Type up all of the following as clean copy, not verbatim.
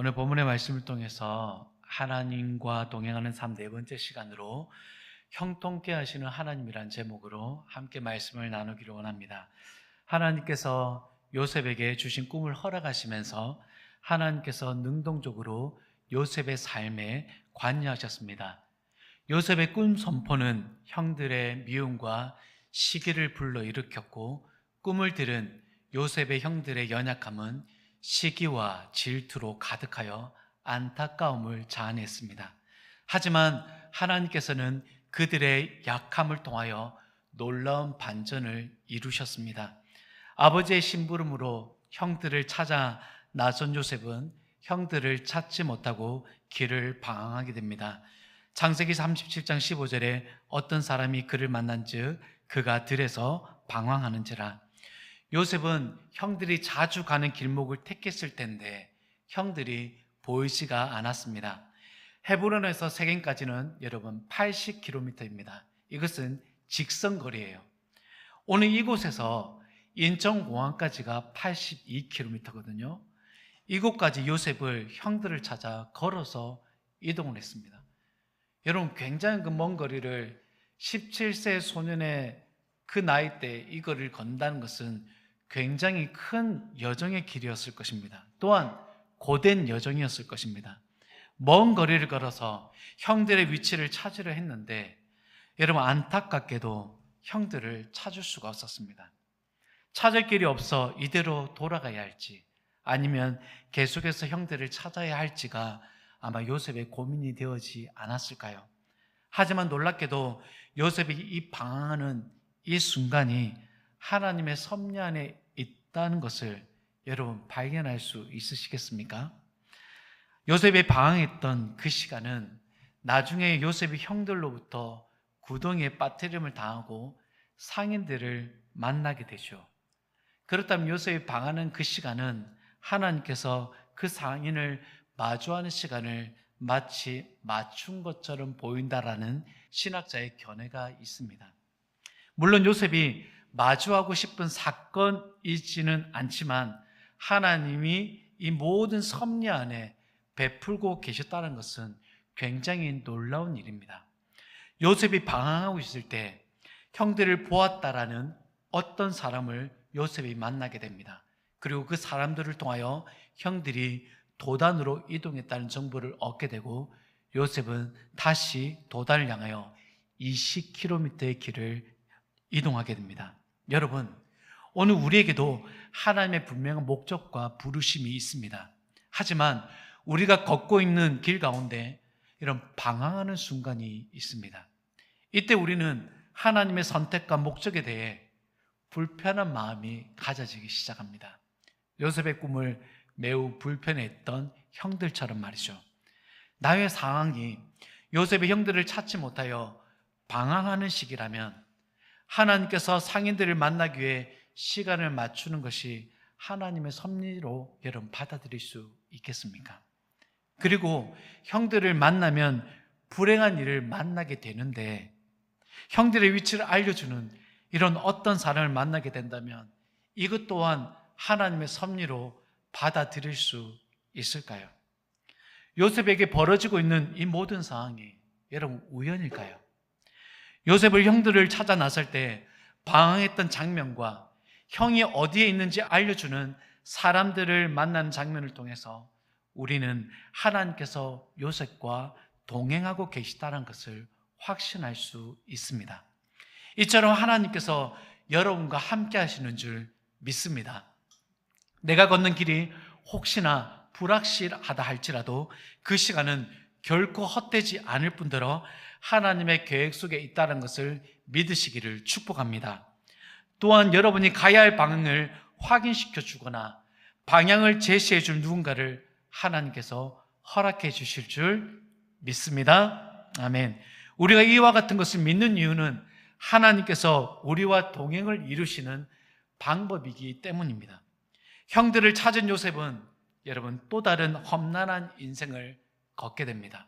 오늘 본문의 말씀을 통해서 하나님과 동행하는 삶 네 번째 시간으로 형통케 하시는 하나님이란 제목으로 함께 말씀을 나누기를 원합니다. 하나님께서 요셉에게 주신 꿈을 허락하시면서 하나님께서 능동적으로 요셉의 삶에 관여하셨습니다. 요셉의 꿈 선포는 형들의 미움과 시기를 불러일으켰고, 꿈을 들은 요셉의 형들의 연약함은 시기와 질투로 가득하여 안타까움을 자아냈습니다. 하지만 하나님께서는 그들의 약함을 통하여 놀라운 반전을 이루셨습니다. 아버지의 심부름으로 형들을 찾아 나선 요셉은 형들을 찾지 못하고 길을 방황하게 됩니다. 창세기 37장 15절에 어떤 사람이 그를 만난즉 그가 들에서 방황하는지라. 요셉은 형들이 자주 가는 길목을 택했을 텐데 형들이 보이지가 않았습니다. 헤브론에서 세겜까지는 여러분 80km입니다. 이것은 직선거리예요. 오늘 이곳에서 인천공항까지가 82km거든요. 이곳까지 요셉을 형들을 찾아 걸어서 이동을 했습니다. 여러분, 굉장히 그 먼 거리를 17세 소년의 그 나이 때 이 거리를 건다는 것은 굉장히 큰 여정의 길이었을 것입니다. 또한 고된 여정이었을 것입니다. 먼 거리를 걸어서 형들의 위치를 찾으려 했는데 여러분, 안타깝게도 형들을 찾을 수가 없었습니다. 찾을 길이 없어 이대로 돌아가야 할지 아니면 계속해서 형들을 찾아야 할지가 아마 요셉의 고민이 되어지 않았을까요? 하지만 놀랍게도 요셉이 이 방황하는 이 순간이 하나님의 섭리 안에 있다는 것을 여러분 발견할 수 있으시겠습니까? 요셉이 방황했던 그 시간은 나중에 요셉이 형들로부터 구덩이에 빠뜨림을 당하고 상인들을 만나게 되죠. 그렇다면 요셉이 방황하는 그 시간은 하나님께서 그 상인을 마주하는 시간을 마치 맞춘 것처럼 보인다라는 신학자의 견해가 있습니다. 물론 요셉이 마주하고 싶은 사건이지는 않지만 하나님이 이 모든 섭리 안에 베풀고 계셨다는 것은 굉장히 놀라운 일입니다. 요셉이 방황하고 있을 때 형들을 보았다라는 어떤 사람을 요셉이 만나게 됩니다. 그리고 그 사람들을 통하여 형들이 도단으로 이동했다는 정보를 얻게 되고 요셉은 다시 도단을 향하여 20km의 길을 이동하게 됩니다. 여러분, 오늘 우리에게도 하나님의 분명한 목적과 부르심이 있습니다. 하지만 우리가 걷고 있는 길 가운데 이런 방황하는 순간이 있습니다. 이때 우리는 하나님의 선택과 목적에 대해 불편한 마음이 가져지기 시작합니다. 요셉의 꿈을 매우 불편해했던 형들처럼 말이죠. 나의 상황이 요셉의 형들을 찾지 못하여 방황하는 시기라면 하나님께서 상인들을 만나기 위해 시간을 맞추는 것이 하나님의 섭리로 여러분 받아들일 수 있겠습니까? 그리고 형들을 만나면 불행한 일을 만나게 되는데 형들의 위치를 알려주는 이런 어떤 사람을 만나게 된다면 이것 또한 하나님의 섭리로 받아들일 수 있을까요? 요셉에게 벌어지고 있는 이 모든 상황이 여러분 우연일까요? 요셉을 형들을 찾아 나설 때 방황했던 장면과 형이 어디에 있는지 알려주는 사람들을 만나는 장면을 통해서 우리는 하나님께서 요셉과 동행하고 계시다는 것을 확신할 수 있습니다. 이처럼 하나님께서 여러분과 함께 하시는 줄 믿습니다. 내가 걷는 길이 혹시나 불확실하다 할지라도 그 시간은 결코 헛되지 않을 뿐더러 하나님의 계획 속에 있다는 것을 믿으시기를 축복합니다. 또한 여러분이 가야 할 방향을 확인시켜 주거나 방향을 제시해 줄 누군가를 하나님께서 허락해 주실 줄 믿습니다. 아멘. 우리가 이와 같은 것을 믿는 이유는 하나님께서 우리와 동행을 이루시는 방법이기 때문입니다. 형들을 찾은 요셉은 여러분 또 다른 험난한 인생을 걷게 됩니다.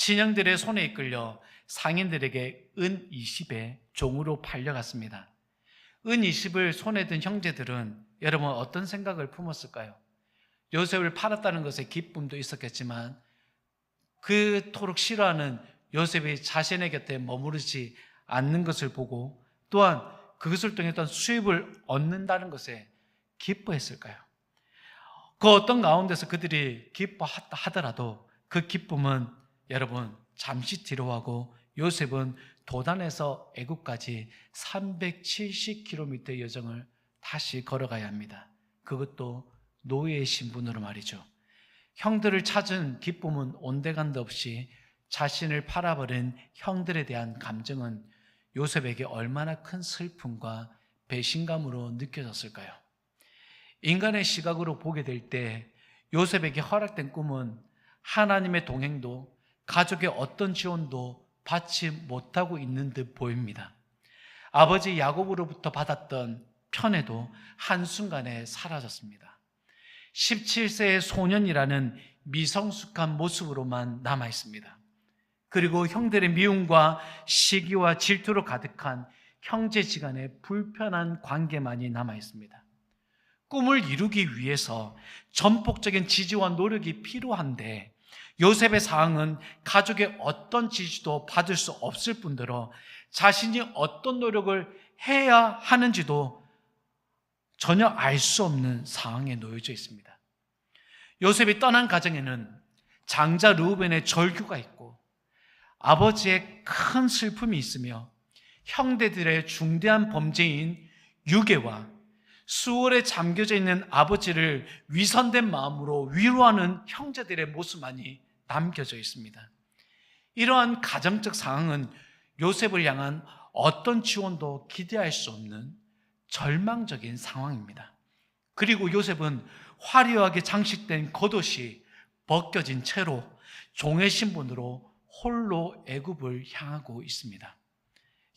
친형들의 손에 이끌려 상인들에게 은 20의 종으로 팔려갔습니다. 은 20을 손에 든 형제들은 여러분 어떤 생각을 품었을까요? 요셉을 팔았다는 것에 기쁨도 있었겠지만 그토록 싫어하는 요셉이 자신의 곁에 머무르지 않는 것을 보고 또한 그것을 통해 어떤 수입을 얻는다는 것에 기뻐했을까요? 그 어떤 가운데서 그들이 기뻐하더라도 그 기쁨은 여러분 잠시 뒤로 하고 요셉은 도단에서 애굽까지 370km 여정을 다시 걸어가야 합니다. 그것도 노예의 신분으로 말이죠. 형들을 찾은 기쁨은 온데간데 없이 자신을 팔아버린 형들에 대한 감정은 요셉에게 얼마나 큰 슬픔과 배신감으로 느껴졌을까요? 인간의 시각으로 보게 될 때 요셉에게 허락된 꿈은 하나님의 동행도 가족의 어떤 지원도 받지 못하고 있는 듯 보입니다. 아버지 야곱으로부터 받았던 편애도 한순간에 사라졌습니다. 17세의 소년이라는 미성숙한 모습으로만 남아있습니다. 그리고 형들의 미움과 시기와 질투로 가득한 형제지간의 불편한 관계만이 남아있습니다. 꿈을 이루기 위해서 전폭적인 지지와 노력이 필요한데 요셉의 상황은 가족의 어떤 지지도 받을 수 없을 뿐더러 자신이 어떤 노력을 해야 하는지도 전혀 알 수 없는 상황에 놓여져 있습니다. 요셉이 떠난 가정에는 장자 르우벤의 절규가 있고 아버지의 큰 슬픔이 있으며 형제들의 중대한 범죄인 유괴와 수월에 잠겨져 있는 아버지를 위선된 마음으로 위로하는 형제들의 모습만이 남겨져 있습니다. 이러한 가정적 상황은 요셉을 향한 어떤 지원도 기대할 수 없는 절망적인 상황입니다. 그리고 요셉은 화려하게 장식된 겉옷이 벗겨진 채로 종의 신분으로 홀로 애굽을 향하고 있습니다.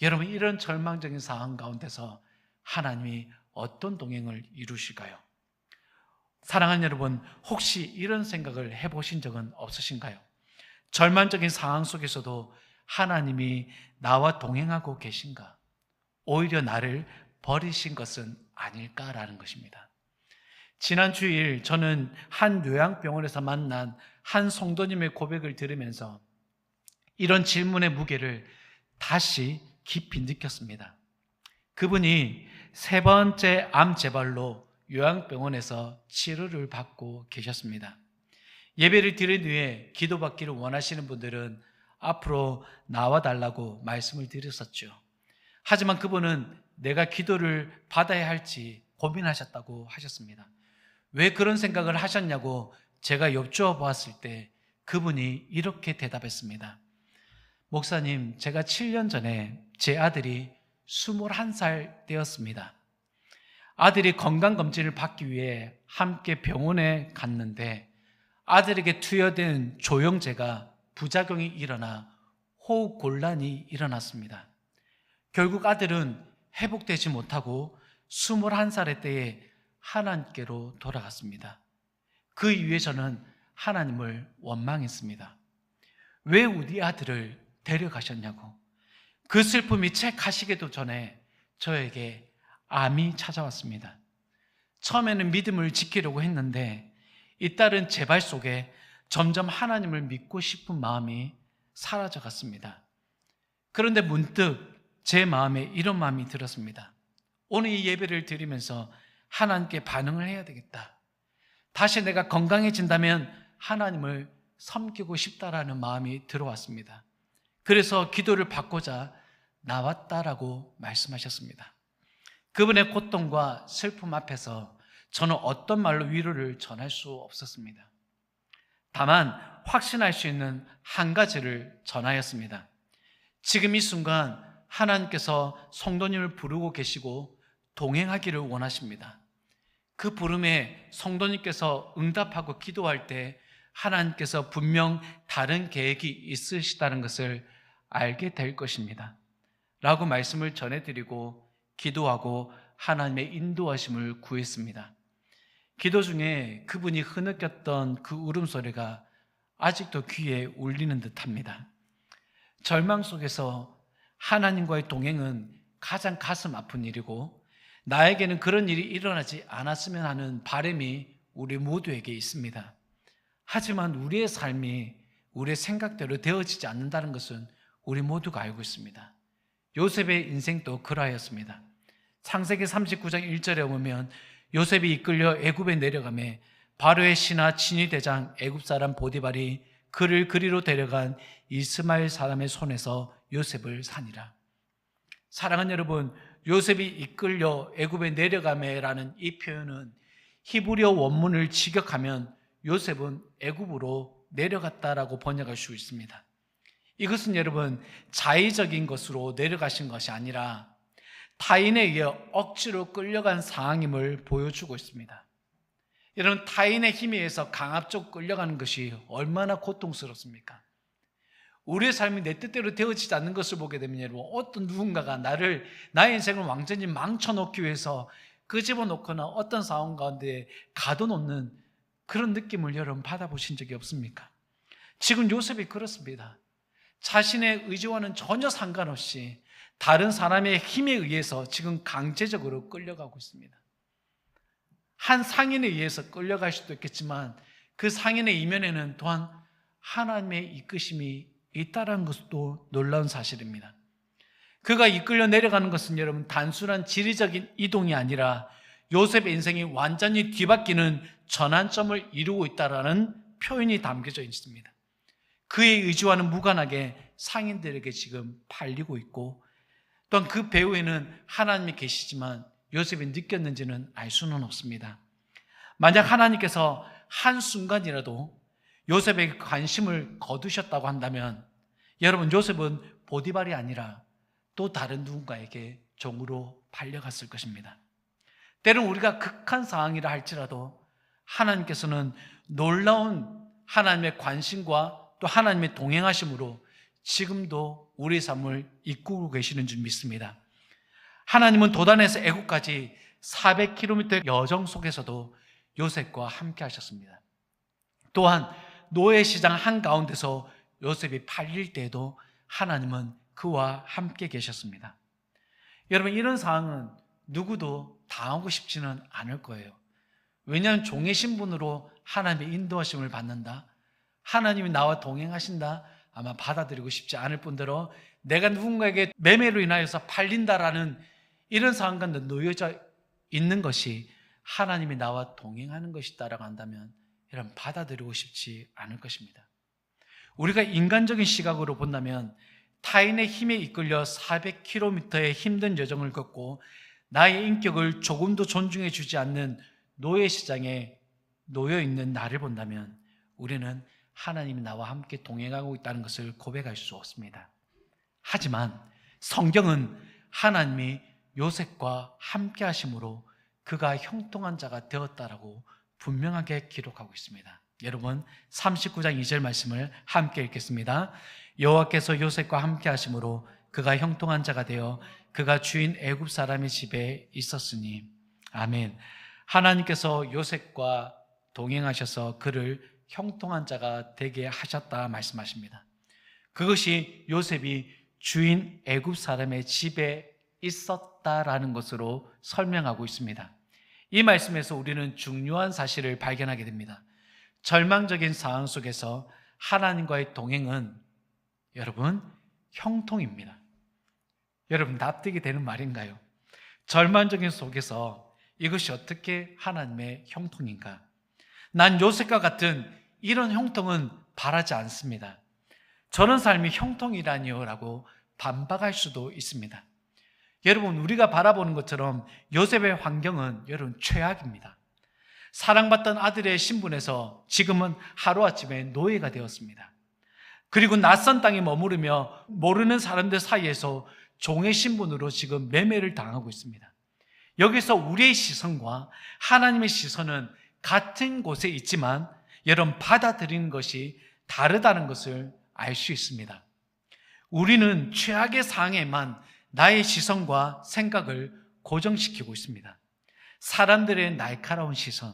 여러분, 이런 절망적인 상황 가운데서 하나님이 어떤 동행을 이루실까요? 사랑하는 여러분, 혹시 이런 생각을 해보신 적은 없으신가요? 절망적인 상황 속에서도 하나님이 나와 동행하고 계신가? 오히려 나를 버리신 것은 아닐까라는 것입니다. 지난 주일 저는 한 요양병원에서 만난 한 성도님의 고백을 들으면서 이런 질문의 무게를 다시 깊이 느꼈습니다. 그분이 3번째 암 재발로 요양병원에서 치료를 받고 계셨습니다. 예배를 드린 후에 기도받기를 원하시는 분들은 앞으로 나와달라고 말씀을 드렸었죠. 하지만 그분은 내가 기도를 받아야 할지 고민하셨다고 하셨습니다. 왜 그런 생각을 하셨냐고 제가 여쭈어 보았을 때 그분이 이렇게 대답했습니다. 목사님, 제가 7년 전에 제 아들이 21살 되었습니다. 아들이 건강검진을 받기 위해 함께 병원에 갔는데 아들에게 투여된 조영제가 부작용이 일어나 호흡곤란이 일어났습니다. 결국 아들은 회복되지 못하고 21살의 때에 하나님께로 돌아갔습니다. 그 이후에 저는 하나님을 원망했습니다. 왜 우리 아들을 데려가셨냐고. 그 슬픔이 채 가시기도 전에 저에게 암이 찾아왔습니다. 처음에는 믿음을 지키려고 했는데 잇따른 재발 속에 점점 하나님을 믿고 싶은 마음이 사라져갔습니다. 그런데 문득 제 마음에 이런 마음이 들었습니다. 오늘 이 예배를 드리면서 하나님께 반응을 해야 되겠다. 다시 내가 건강해진다면 하나님을 섬기고 싶다라는 마음이 들어왔습니다. 그래서 기도를 받고자 나왔다라고 말씀하셨습니다. 그분의 고통과 슬픔 앞에서 저는 어떤 말로 위로를 전할 수 없었습니다. 다만 확신할 수 있는 한 가지를 전하였습니다. 지금 이 순간 하나님께서 성도님을 부르고 계시고 동행하기를 원하십니다. 그 부름에 성도님께서 응답하고 기도할 때 하나님께서 분명 다른 계획이 있으시다는 것을 알게 될 것입니다. 라고 말씀을 전해드리고 기도하고 하나님의 인도하심을 구했습니다. 기도 중에 그분이 흐느꼈던 그 울음소리가 아직도 귀에 울리는 듯합니다. 절망 속에서 하나님과의 동행은 가장 가슴 아픈 일이고 나에게는 그런 일이 일어나지 않았으면 하는 바람이 우리 모두에게 있습니다. 하지만 우리의 삶이 우리의 생각대로 되어지지 않는다는 것은 우리 모두가 알고 있습니다. 요셉의 인생도 그러하였습니다. 창세기 39장 1절에 보면 요셉이 이끌려 애굽에 내려가매 바로의 신하 친위대장 애굽 사람 보디발이 그를 그리로 데려간 이스마엘 사람의 손에서 요셉을 사니라. 사랑하는 여러분, 요셉이 이끌려 애굽에 내려가매라는 이 표현은 히브리어 원문을 직역하면 요셉은 애굽으로 내려갔다라고 번역할 수 있습니다. 이것은 여러분 자의적인 것으로 내려가신 것이 아니라 타인에 의해 억지로 끌려간 상황임을 보여주고 있습니다. 여러분, 타인의 힘에 의해서 강압적으로 끌려가는 것이 얼마나 고통스럽습니까? 우리의 삶이 내 뜻대로 되어지지 않는 것을 보게 되면 여러분, 어떤 누군가가 나의 인생을 완전히 망쳐놓기 위해서 끄집어놓거나 어떤 상황 가운데 가둬놓는 그런 느낌을 여러분 받아보신 적이 없습니까? 지금 요셉이 그렇습니다. 자신의 의지와는 전혀 상관없이 다른 사람의 힘에 의해서 지금 강제적으로 끌려가고 있습니다. 한 상인에 의해서 끌려갈 수도 있겠지만 그 상인의 이면에는 또한 하나님의 이끄심이 있다는 것도 놀라운 사실입니다. 그가 이끌려 내려가는 것은 여러분 단순한 지리적인 이동이 아니라 요셉의 인생이 완전히 뒤바뀌는 전환점을 이루고 있다는 표현이 담겨져 있습니다. 그의 의지와는 무관하게 상인들에게 지금 팔리고 있고 또한 그 배후에는 하나님이 계시지만 요셉이 느꼈는지는 알 수는 없습니다. 만약 하나님께서 한순간이라도 요셉에게 관심을 거두셨다고 한다면 여러분, 요셉은 보디발이 아니라 또 다른 누군가에게 종으로 팔려갔을 것입니다. 때론 우리가 극한 상황이라 할지라도 하나님께서는 놀라운 하나님의 관심과 또 하나님의 동행하심으로 지금도 우리의 삶을 이끌고 계시는 줄 믿습니다. 하나님은 도단에서 애굽까지 400km 여정 속에서도 요셉과 함께 하셨습니다. 또한 노예 시장 한가운데서 요셉이 팔릴 때에도 하나님은 그와 함께 계셨습니다. 여러분, 이런 상황은 누구도 당하고 싶지는 않을 거예요. 왜냐하면 종의 신분으로 하나님의 인도하심을 받는다, 하나님이 나와 동행하신다, 아마 받아들이고 싶지 않을 뿐더러 내가 누군가에게 매매로 인하여서 팔린다라는 이런 상황과 놓여져 있는 것이 하나님이 나와 동행하는 것이다라고 한다면 여러분 받아들이고 싶지 않을 것입니다. 우리가 인간적인 시각으로 본다면 타인의 힘에 이끌려 400km의 힘든 여정을 걷고 나의 인격을 조금도 존중해 주지 않는 노예 시장에 놓여 있는 나를 본다면 우리는 하나님이 나와 함께 동행하고 있다는 것을 고백할 수 없습니다. 하지만 성경은 하나님이 요셉과 함께 하심으로 그가 형통한 자가 되었다라고 분명하게 기록하고 있습니다. 여러분 39장 2절 말씀을 함께 읽겠습니다. 여호와께서 요셉과 함께 하심으로 그가 형통한 자가 되어 그가 주인 애굽 사람의 집에 있었으니. 아멘. 하나님께서 요셉과 동행하셔서 그를 형통한 자가 되게 하셨다 말씀하십니다. 그것이 요셉이 주인 애굽 사람의 집에 있었다라는 것으로 설명하고 있습니다. 이 말씀에서 우리는 중요한 사실을 발견하게 됩니다. 절망적인 상황 속에서 하나님과의 동행은 여러분 형통입니다. 여러분 납득이 되는 말인가요? 절망적인 속에서 이것이 어떻게 하나님의 형통인가? 난 요셉과 같은 이런 형통은 바라지 않습니다. 저런 삶이 형통이라니요 라고 반박할 수도 있습니다. 여러분 우리가 바라보는 것처럼 요셉의 환경은 여러분 최악입니다. 사랑받던 아들의 신분에서 지금은 하루아침에 노예가 되었습니다. 그리고 낯선 땅에 머무르며 모르는 사람들 사이에서 종의 신분으로 지금 매매를 당하고 있습니다. 여기서 우리의 시선과 하나님의 시선은 같은 곳에 있지만 여러분 받아들이는 것이 다르다는 것을 알 수 있습니다. 우리는 최악의 상황에만 나의 시선과 생각을 고정시키고 있습니다. 사람들의 날카로운 시선,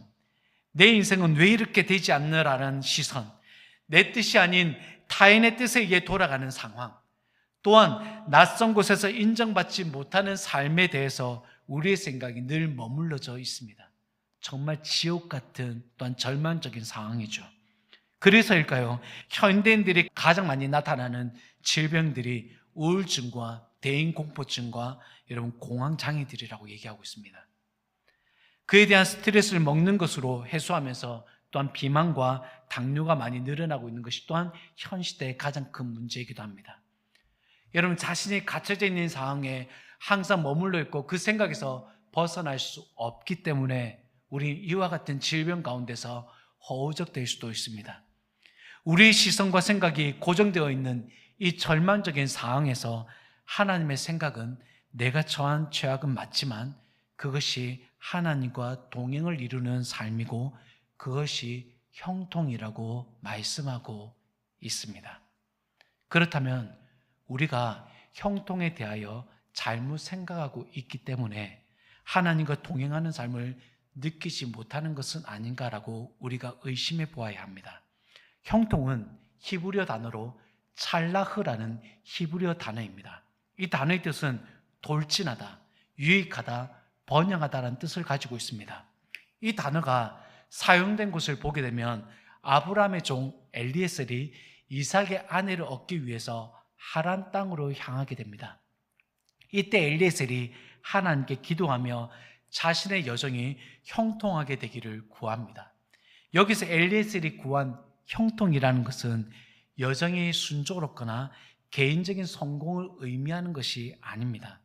내 인생은 왜 이렇게 되지 않느라는 시선, 내 뜻이 아닌 타인의 뜻에 의해 돌아가는 상황, 또한 낯선 곳에서 인정받지 못하는 삶에 대해서 우리의 생각이 늘 머물러져 있습니다. 정말 지옥 같은 또한 절망적인 상황이죠. 그래서일까요? 현대인들이 가장 많이 나타나는 질병들이 우울증과 대인공포증과 여러분 공황장애들이라고 얘기하고 있습니다. 그에 대한 스트레스를 먹는 것으로 해소하면서 또한 비만과 당뇨가 많이 늘어나고 있는 것이 또한 현 시대의 가장 큰 문제이기도 합니다. 여러분 자신이 갇혀져 있는 상황에 항상 머물러 있고 그 생각에서 벗어날 수 없기 때문에 우리 이와 같은 질병 가운데서 허우적될 수도 있습니다. 우리의 시선과 생각이 고정되어 있는 이 절망적인 상황에서 하나님의 생각은 내가 처한 죄악은 맞지만 그것이 하나님과 동행을 이루는 삶이고 그것이 형통이라고 말씀하고 있습니다. 그렇다면 우리가 형통에 대하여 잘못 생각하고 있기 때문에 하나님과 동행하는 삶을 느끼지 못하는 것은 아닌가라고 우리가 의심해 보아야 합니다. 형통은 히브리어 단어로 찰라흐라는 히브리어 단어입니다. 이 단어의 뜻은 돌진하다, 유익하다, 번영하다라는 뜻을 가지고 있습니다. 이 단어가 사용된 곳을 보게 되면 아브라함의 종 엘리에셀이 이삭의 아내를 얻기 위해서 하란 땅으로 향하게 됩니다. 이때 엘리에셀이 하나님께 기도하며 자신의 여정이 형통하게 되기를 구합니다. 여기서 엘리에셀이 구한 형통이라는 것은 여정이 순조롭거나 개인적인 성공을 의미하는 것이 아닙니다.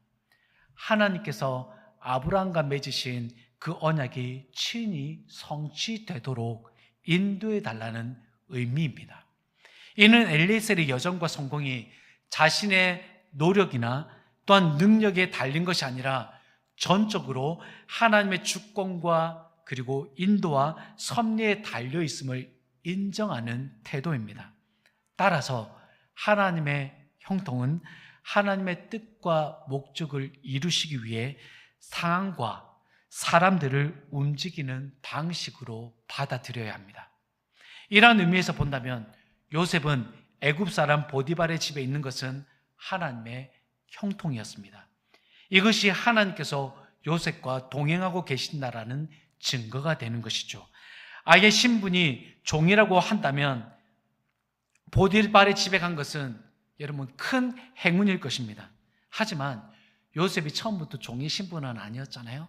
하나님께서 아브라함과 맺으신 그 언약이 친히 성취되도록 인도해 달라는 의미입니다. 이는 엘리에셀의 여정과 성공이 자신의 노력이나 또한 능력에 달린 것이 아니라 전적으로 하나님의 주권과 그리고 인도와 섭리에 달려 있음을 인정하는 태도입니다. 따라서 하나님의 형통은 하나님의 뜻과 목적을 이루시기 위해 상황과 사람들을 움직이는 방식으로 받아들여야 합니다. 이러한 의미에서 본다면 요셉은 애굽 사람 보디발의 집에 있는 것은 하나님의 형통이었습니다. 이것이 하나님께서 요셉과 동행하고 계신다라는 증거가 되는 것이죠. 아예 신분이 종이라고 한다면 보디발의 집에 간 것은 여러분 큰 행운일 것입니다. 하지만 요셉이 처음부터 종의 신분은 아니었잖아요.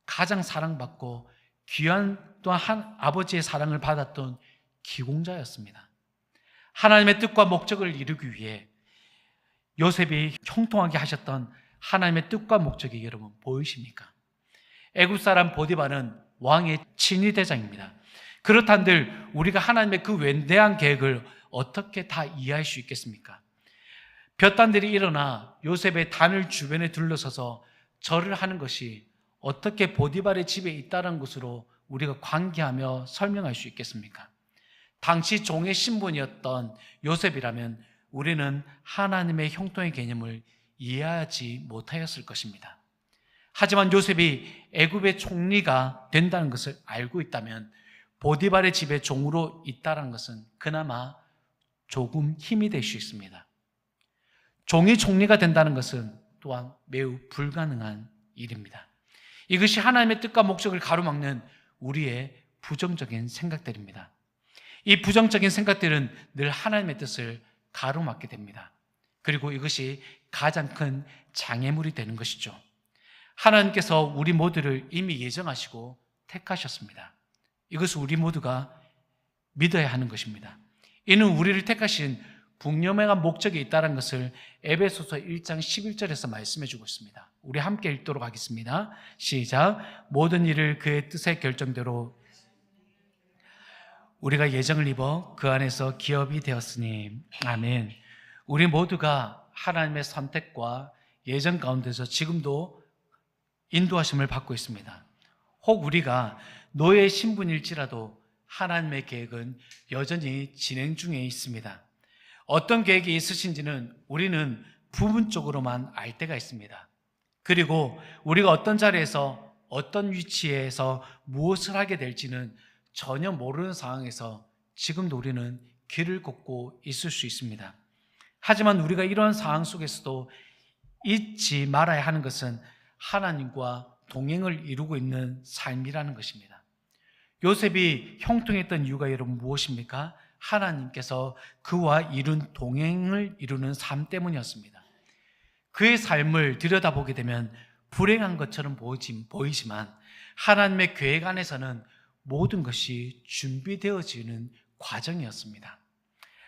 가장 사랑받고 귀한 또한 아버지의 사랑을 받았던 기공자였습니다. 하나님의 뜻과 목적을 이루기 위해 요셉이 형통하게 하셨던 하나님의 뜻과 목적이 여러분 보이십니까? 애굽 사람 보디발은 왕의 친위대장입니다. 그렇단들 우리가 하나님의 그 wen대한 계획을 어떻게 다 이해할 수 있겠습니까? 볕단들이 일어나 요셉의 단을 주변에 둘러서서 절을 하는 것이 어떻게 보디발의 집에 있다는 것으로 우리가 관계하며 설명할 수 있겠습니까? 당시 종의 신분이었던 요셉이라면 우리는 하나님의 형통의 개념을 이해하지 못하였을 것입니다. 하지만 요셉이 애굽의 총리가 된다는 것을 알고 있다면 보디발의 집에 종으로 있다는 것은 그나마 조금 힘이 될 수 있습니다. 종이 총리가 된다는 것은 또한 매우 불가능한 일입니다. 이것이 하나님의 뜻과 목적을 가로막는 우리의 부정적인 생각들입니다. 이 부정적인 생각들은 늘 하나님의 뜻을 가로막게 됩니다. 그리고 이것이 가장 큰 장애물이 되는 것이죠. 하나님께서 우리 모두를 이미 예정하시고 택하셨습니다. 이것을 우리 모두가 믿어야 하는 것입니다. 이는 우리를 택하신 분명한 목적이 있다는 것을 에베소서 1장 11절에서 말씀해 주고 있습니다. 우리 함께 읽도록 하겠습니다. 시작. 모든 일을 그의 뜻의 결정대로 우리가 예정을 입어 그 안에서 기업이 되었으니. 아멘. 우리 모두가 하나님의 선택과 예정 가운데서 지금도 인도하심을 받고 있습니다. 혹 우리가 노예 신분일지라도 하나님의 계획은 여전히 진행 중에 있습니다. 어떤 계획이 있으신지는 우리는 부분적으로만 알 때가 있습니다. 그리고 우리가 어떤 자리에서 어떤 위치에서 무엇을 하게 될지는 전혀 모르는 상황에서 지금도 우리는 길을 걷고 있을 수 있습니다. 하지만 우리가 이런 상황 속에서도 잊지 말아야 하는 것은 하나님과 동행을 이루고 있는 삶이라는 것입니다. 요셉이 형통했던 이유가 여러분 무엇입니까? 하나님께서 그와 이룬 동행을 이루는 삶 때문이었습니다. 그의 삶을 들여다보게 되면 불행한 것처럼 보이지만 하나님의 계획 안에서는 모든 것이 준비되어지는 과정이었습니다.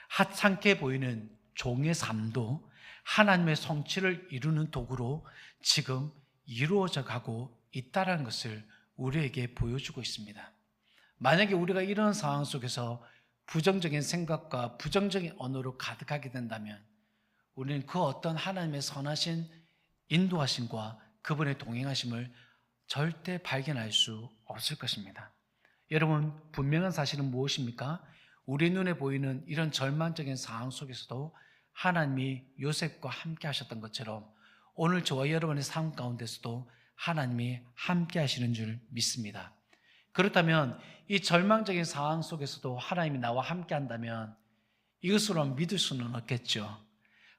하찮게 보이는 종의 삶도 하나님의 성취를 이루는 도구로 지금 이루어져 가고 있다는 것을 우리에게 보여주고 있습니다. 만약에 우리가 이런 상황 속에서 부정적인 생각과 부정적인 언어로 가득하게 된다면 우리는 그 어떤 하나님의 선하신 인도하심과 그분의 동행하심을 절대 발견할 수 없을 것입니다. 여러분, 분명한 사실은 무엇입니까? 우리 눈에 보이는 이런 절망적인 상황 속에서도 하나님이 요셉과 함께 하셨던 것처럼 오늘 저와 여러분의 삶 가운데서도 하나님이 함께 하시는 줄 믿습니다. 그렇다면 이 절망적인 상황 속에서도 하나님이 나와 함께 한다면 이것으로 믿을 수는 없겠죠.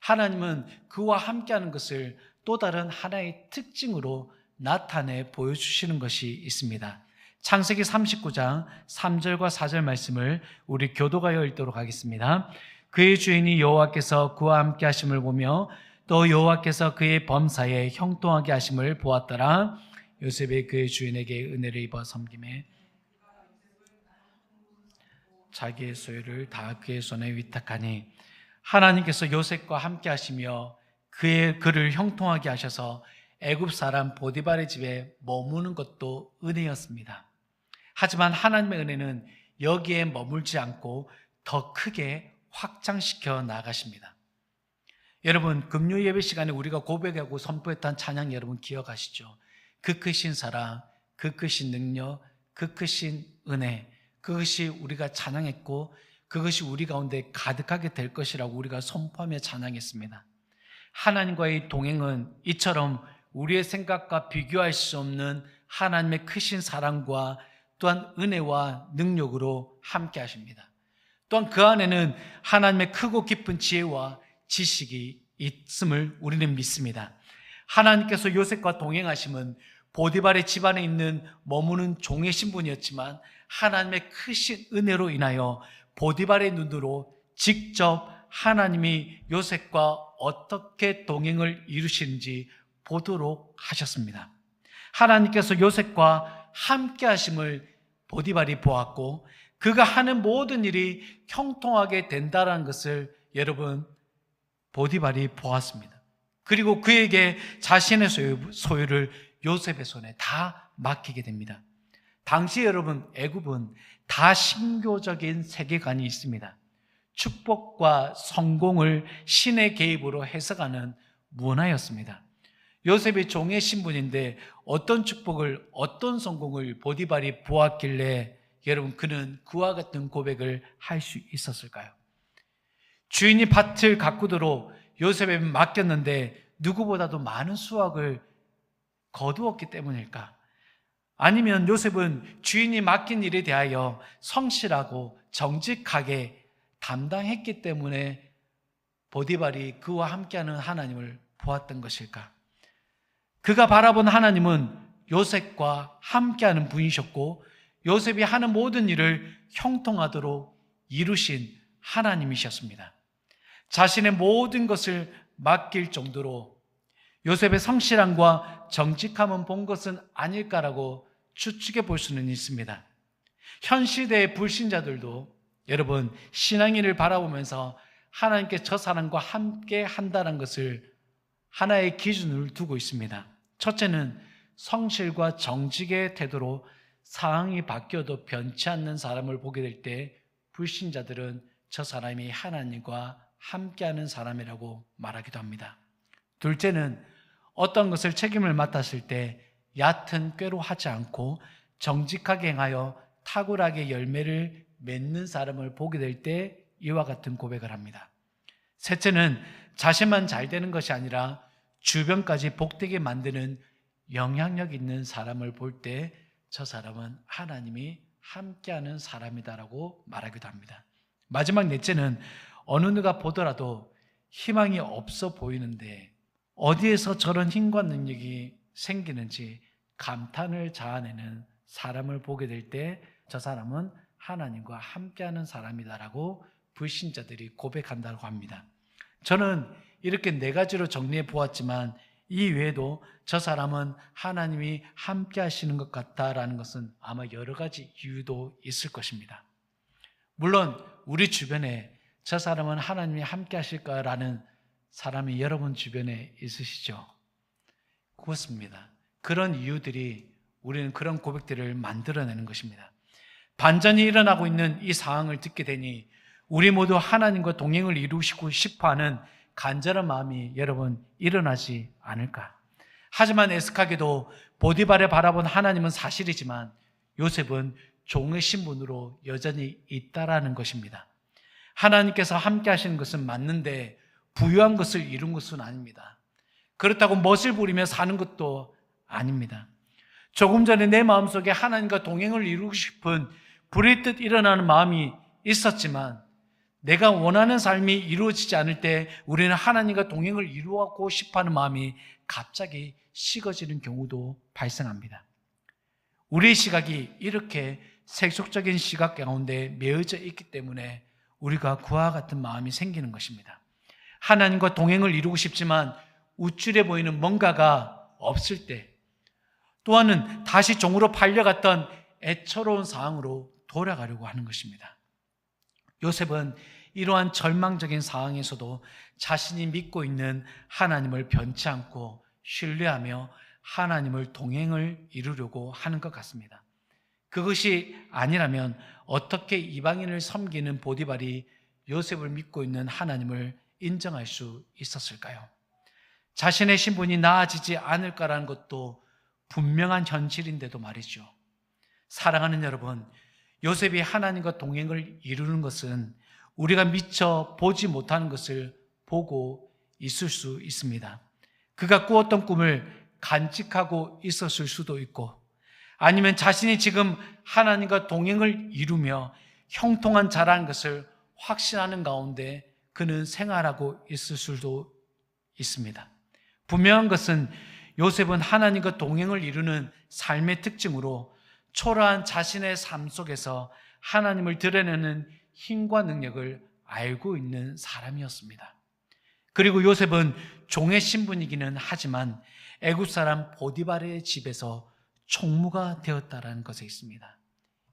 하나님은 그와 함께하는 것을 또 다른 하나의 특징으로 나타내 보여주시는 것이 있습니다. 창세기 39장 3절과 4절 말씀을 우리 교도가여 읽도록 하겠습니다. 그의 주인이 여호와께서 그와 함께 하심을 보며 또 여호와께서 그의 범사에 형통하게 하심을 보았더라. 요셉이 그의 주인에게 은혜를 입어 섬김에 자기의 소유를 다 그의 손에 위탁하니, 하나님께서 요셉과 함께 하시며 그를 형통하게 하셔서 애굽 사람 보디발의 집에 머무는 것도 은혜였습니다. 하지만 하나님의 은혜는 여기에 머물지 않고 더 크게 확장시켜 나가십니다. 여러분, 금요 예배 시간에 우리가 고백하고 선포했던 찬양 여러분 기억하시죠? 그 크신 사랑, 그 크신 능력, 그 크신 은혜, 그것이 우리가 찬양했고 그것이 우리 가운데 가득하게 될 것이라고 우리가 선포하며 찬양했습니다. 하나님과의 동행은 이처럼 우리의 생각과 비교할 수 없는 하나님의 크신 사랑과 또한 은혜와 능력으로 함께 하십니다. 또한 그 안에는 하나님의 크고 깊은 지혜와 지식이 있음을 우리는 믿습니다. 하나님께서 요셉과 동행하심은 보디발의 집안에 있는 머무는 종의 신분이었지만 하나님의 크신 은혜로 인하여 보디발의 눈으로 직접 하나님이 요셉과 어떻게 동행을 이루시는지 보도록 하셨습니다. 하나님께서 요셉과 함께 하심을 보디발이 보았고 그가 하는 모든 일이 형통하게 된다는 것을 여러분 보디발이 보았습니다. 그리고 그에게 자신의 소유를 요셉의 손에 다 맡기게 됩니다. 당시 여러분 애굽은 다 신교적인 세계관이 있습니다. 축복과 성공을 신의 개입으로 해석하는 문화였습니다. 요셉이 종의 신분인데 어떤 축복을 어떤 성공을 보디발이 보았길래 여러분 그는 그와 같은 고백을 할 수 있었을까요? 주인이 밭을 가꾸도록 요셉에 맡겼는데 누구보다도 많은 수확을 거두었기 때문일까? 아니면 요셉은 주인이 맡긴 일에 대하여 성실하고 정직하게 담당했기 때문에 보디발이 그와 함께하는 하나님을 보았던 것일까? 그가 바라본 하나님은 요셉과 함께하는 분이셨고 요셉이 하는 모든 일을 형통하도록 이루신 하나님이셨습니다. 자신의 모든 것을 맡길 정도로 요셉의 성실함과 정직함은 본 것은 아닐까라고 추측해 볼 수는 있습니다. 현 시대의 불신자들도 여러분 신앙인을 바라보면서 하나님께 저 사람과 함께 한다는 것을 하나의 기준을 두고 있습니다. 첫째는 성실과 정직의 태도로 상황이 바뀌어도 변치 않는 사람을 보게 될 때 불신자들은 저 사람이 하나님과 함께하는 사람이라고 말하기도 합니다. 둘째는 어떤 것을 책임을 맡았을 때 얕은 꾀로 하지 않고 정직하게 행하여 탁월하게 열매를 맺는 사람을 보게 될 때 이와 같은 고백을 합니다. 셋째는 자신만 잘 되는 것이 아니라 주변까지 복되게 만드는 영향력 있는 사람을 볼 때 저 사람은 하나님이 함께하는 사람이다라고 말하기도 합니다. 마지막 넷째는 어느 누가 보더라도 희망이 없어 보이는데 어디에서 저런 힘과 능력이 생기는지 감탄을 자아내는 사람을 보게 될 때 저 사람은 하나님과 함께하는 사람이다라고 불신자들이 고백한다고 합니다. 저는 이렇게 네 가지로 정리해 보았지만 이 외에도 저 사람은 하나님이 함께 하시는 것 같다라는 것은 아마 여러 가지 이유도 있을 것입니다. 물론 우리 주변에 저 사람은 하나님이 함께 하실까라는 사람이 여러분 주변에 있으시죠? 그렇습니다. 그런 이유들이 우리는 그런 고백들을 만들어내는 것입니다. 반전이 일어나고 있는 이 상황을 듣게 되니 우리 모두 하나님과 동행을 이루시고 싶어하는 간절한 마음이 여러분 일어나지 않을까? 하지만 애석하게도 보디발을 바라본 하나님은 사실이지만 요셉은 종의 신분으로 여전히 있다라는 것입니다. 하나님께서 함께 하시는 것은 맞는데 부유한 것을 이룬 것은 아닙니다. 그렇다고 멋을 부리며 사는 것도 아닙니다. 조금 전에 내 마음속에 하나님과 동행을 이루고 싶은 불의 뜻 일어나는 마음이 있었지만 내가 원하는 삶이 이루어지지 않을 때 우리는 하나님과 동행을 이루고 싶어하는 마음이 갑자기 식어지는 경우도 발생합니다. 우리의 시각이 이렇게 세속적인 시각 가운데 매여져 있기 때문에 우리가 그와 같은 마음이 생기는 것입니다. 하나님과 동행을 이루고 싶지만 우쭐해 보이는 뭔가가 없을 때, 또한은 다시 종으로 팔려갔던 애처로운 상황으로 돌아가려고 하는 것입니다. 요셉은 이러한 절망적인 상황에서도 자신이 믿고 있는 하나님을 변치 않고 신뢰하며 하나님을 동행을 이루려고 하는 것 같습니다. 그것이 아니라면 어떻게 이방인을 섬기는 보디발이 요셉을 믿고 있는 하나님을 인정할 수 있었을까요? 자신의 신분이 나아지지 않을까라는 것도 분명한 현실인데도 말이죠. 사랑하는 여러분, 요셉이 하나님과 동행을 이루는 것은 우리가 미처 보지 못하는 것을 보고 있을 수 있습니다. 그가 꾸었던 꿈을 간직하고 있었을 수도 있고, 아니면 자신이 지금 하나님과 동행을 이루며 형통한 자라는 것을 확신하는 가운데 그는 생활하고 있을 수도 있습니다. 분명한 것은 요셉은 하나님과 동행을 이루는 삶의 특징으로 초라한 자신의 삶 속에서 하나님을 드러내는 힘과 능력을 알고 있는 사람이었습니다. 그리고 요셉은 종의 신분이기는 하지만 애굽 사람 보디발의 집에서 총무가 되었다라는 것에 있습니다.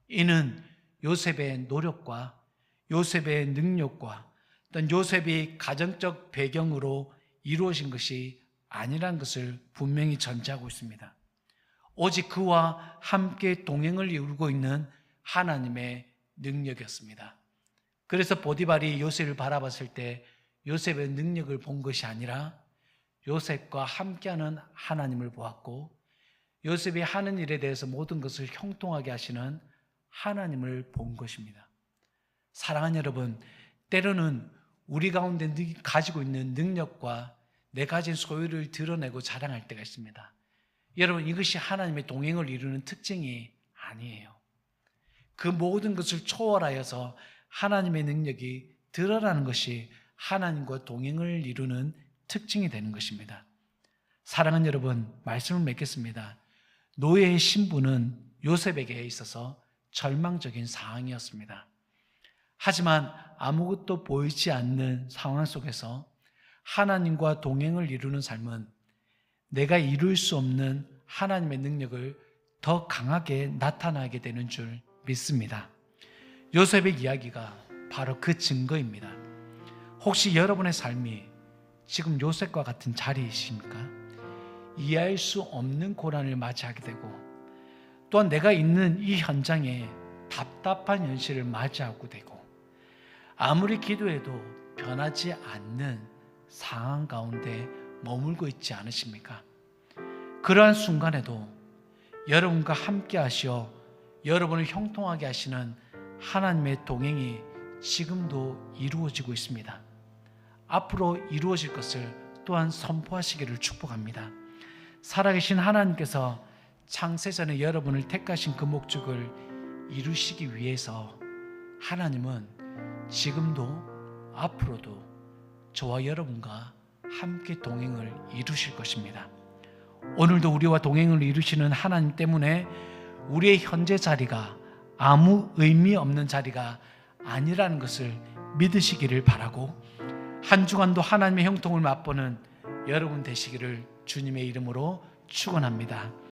이는 요셉의 노력과 요셉의 능력과 어떤 요셉이 가정적 배경으로 이루어진 것이 아니라는 것을 분명히 전제하고 있습니다. 오직 그와 함께 동행을 이루고 있는 하나님의 능력이었습니다. 그래서 보디발이 요셉을 바라봤을 때 요셉의 능력을 본 것이 아니라 요셉과 함께하는 하나님을 보았고, 요셉이 하는 일에 대해서 모든 것을 형통하게 하시는 하나님을 본 것입니다. 사랑하는 여러분, 때로는 우리 가운데 가지고 있는 능력과 내 가진 소유를 드러내고 자랑할 때가 있습니다. 여러분, 이것이 하나님의 동행을 이루는 특징이 아니에요. 그 모든 것을 초월하여서 하나님의 능력이 드러나는 것이 하나님과 동행을 이루는 특징이 되는 것입니다. 사랑하는 여러분, 말씀을 맺겠습니다. 노예의 신분은 요셉에게 있어서 절망적인 상황이었습니다. 하지만 아무것도 보이지 않는 상황 속에서 하나님과 동행을 이루는 삶은 내가 이룰 수 없는 하나님의 능력을 더 강하게 나타나게 되는 줄 믿습니다. 요셉의 이야기가 바로 그 증거입니다. 혹시 여러분의 삶이 지금 요셉과 같은 자리이십니까? 이해할 수 없는 고난을 맞이하게 되고, 또한 내가 있는 이 현장에 답답한 현실을 맞이하고 되고, 아무리 기도해도 변하지 않는 상황 가운데 머물고 있지 않으십니까? 그러한 순간에도 여러분과 함께 하시어 여러분을 형통하게 하시는 하나님의 동행이 지금도 이루어지고 있습니다. 앞으로 이루어질 것을 또한 선포하시기를 축복합니다. 살아계신 하나님께서 창세전에 여러분을 택하신 그 목적을 이루시기 위해서 하나님은 지금도 앞으로도 저와 여러분과 함께 동행을 이루실 것입니다. 오늘도 우리와 동행을 이루시는 하나님 때문에 우리의 현재 자리가 아무 의미 없는 자리가 아니라는 것을 믿으시기를 바라고, 한 주간도 하나님의 형통을 맛보는 여러분 되시기를 주님의 이름으로 축원합니다.